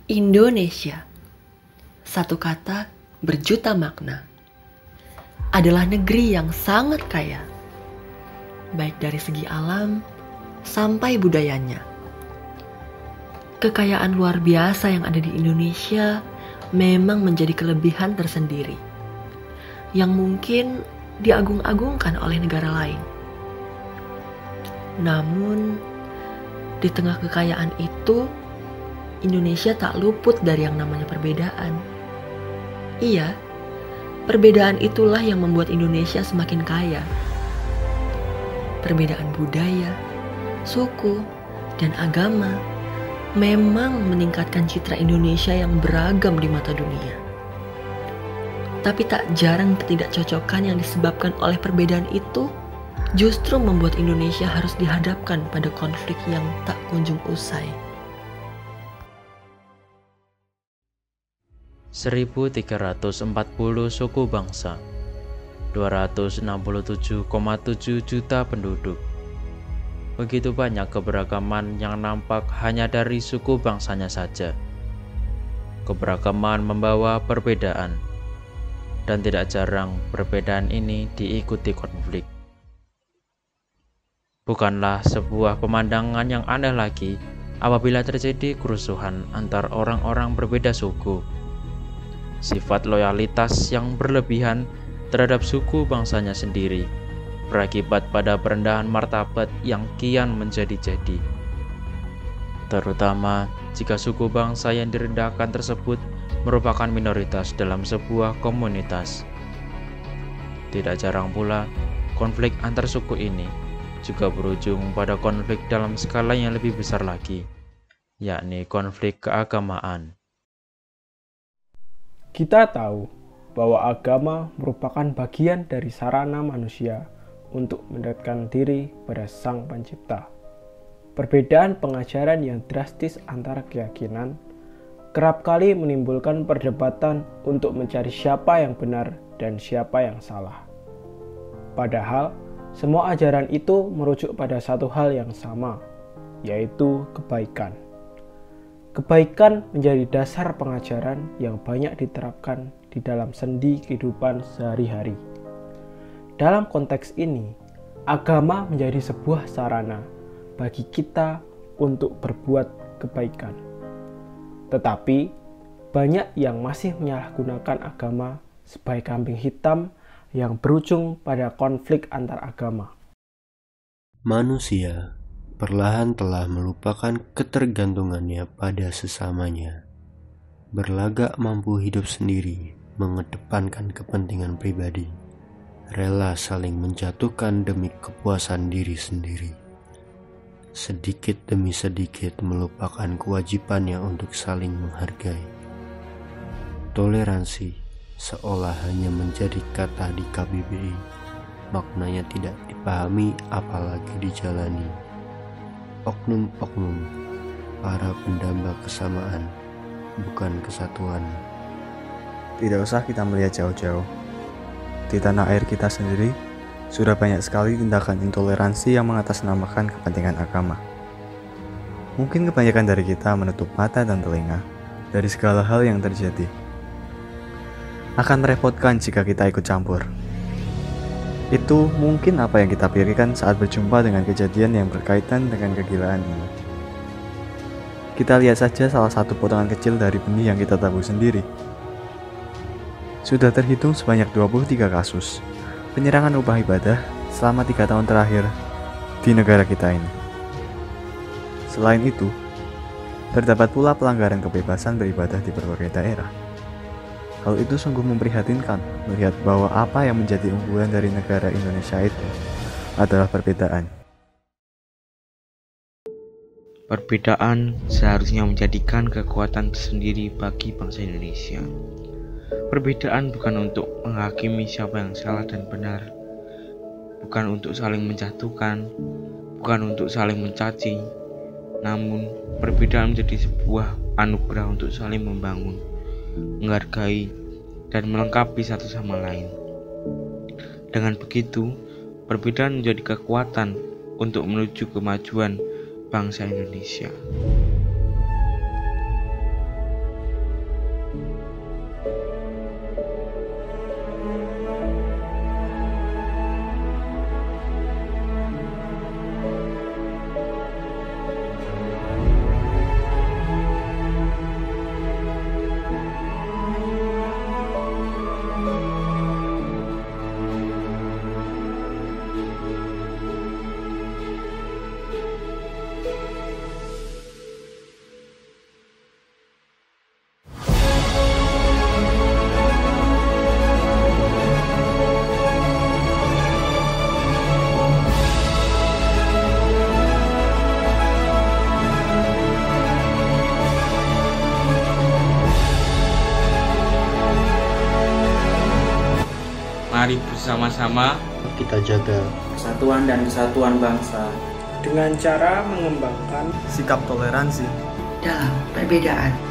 Indonesia, satu kata berjuta makna, adalah negeri yang sangat kaya, baik dari segi alam sampai budayanya. Kekayaan luar biasa yang ada di Indonesia memang menjadi kelebihan tersendiri, yang mungkin diagung-agungkan oleh negara lain. Namun, di tengah kekayaan itu, Indonesia tak luput dari yang namanya perbedaan. Iya, perbedaan itulah yang membuat Indonesia semakin kaya. Perbedaan budaya, suku, dan agama memang meningkatkan citra Indonesia yang beragam di mata dunia. Tapi tak jarang ketidakcocokan yang disebabkan oleh perbedaan itu justru membuat Indonesia harus dihadapkan pada konflik yang tak kunjung usai. 1.340 suku bangsa, 267,7 juta penduduk. Begitu banyak keberagaman yang nampak hanya dari suku bangsanya saja. Keberagaman membawa perbedaan, dan tidak jarang perbedaan ini diikuti konflik. Bukanlah sebuah pemandangan yang aneh lagi apabila terjadi kerusuhan antar orang-orang berbeda suku. Sifat loyalitas yang berlebihan terhadap suku bangsanya sendiri berakibat pada perendahan martabat yang kian menjadi-jadi. Terutama jika suku bangsa yang direndahkan tersebut merupakan minoritas dalam sebuah komunitas. Tidak jarang pula konflik antar suku ini juga berujung pada konflik dalam skala yang lebih besar lagi, yakni konflik keagamaan. Kita tahu bahwa agama merupakan bagian dari sarana manusia untuk mendekatkan diri pada Sang Pencipta. Perbedaan pengajaran yang drastis antara keyakinan kerap kali menimbulkan perdebatan untuk mencari siapa yang benar dan siapa yang salah. Padahal, semua ajaran itu merujuk pada satu hal yang sama, yaitu kebaikan. Kebaikan menjadi dasar pengajaran yang banyak diterapkan di dalam sendi kehidupan sehari-hari. Dalam konteks ini, agama menjadi sebuah sarana bagi kita untuk berbuat kebaikan. Tetapi, banyak yang masih menyalahgunakan agama sebagai kambing hitam yang berujung pada konflik antar agama. Manusia perlahan telah melupakan ketergantungannya pada sesamanya. Berlagak mampu hidup sendiri, mengedepankan kepentingan pribadi, rela saling menjatuhkan demi kepuasan diri sendiri. Sedikit demi sedikit melupakan kewajibannya untuk saling menghargai. Toleransi seolah hanya menjadi kata di KBBI, maknanya tidak dipahami apalagi dijalani. Oknum-oknum, para pendamba kesamaan, bukan kesatuan. Tidak usah kita melihat jauh-jauh. Di tanah air kita sendiri, sudah banyak sekali tindakan intoleransi yang mengatasnamakan kepentingan agama. Mungkin kebanyakan dari kita menutup mata dan telinga dari segala hal yang terjadi. Akan merepotkan jika kita ikut campur. Itu mungkin apa yang kita pikirkan saat berjumpa dengan kejadian yang berkaitan dengan kegilaan ini. Kita lihat saja salah satu potongan kecil dari benih yang kita tabur sendiri. Sudah terhitung sebanyak 23 kasus penyerangan rumah ibadah selama 3 tahun terakhir di negara kita ini. Selain itu, terdapat pula pelanggaran kebebasan beribadah di berbagai daerah. Hal itu sungguh memprihatinkan melihat bahwa apa yang menjadi unggulan dari negara Indonesia itu adalah perbedaan. Perbedaan seharusnya menjadikan kekuatan tersendiri bagi bangsa Indonesia. Perbedaan bukan untuk menghakimi siapa yang salah dan benar, bukan untuk saling menjatuhkan, bukan untuk saling mencaci, namun perbedaan menjadi sebuah anugerah untuk saling membangun, menghargai, dan melengkapi satu sama lain. Dengan begitu, perbedaan menjadi kekuatan untuk menuju kemajuan bangsa Indonesia. bersama-sama kita jaga persatuan dan kesatuan bangsa dengan cara mengembangkan sikap toleransi dalam perbedaan.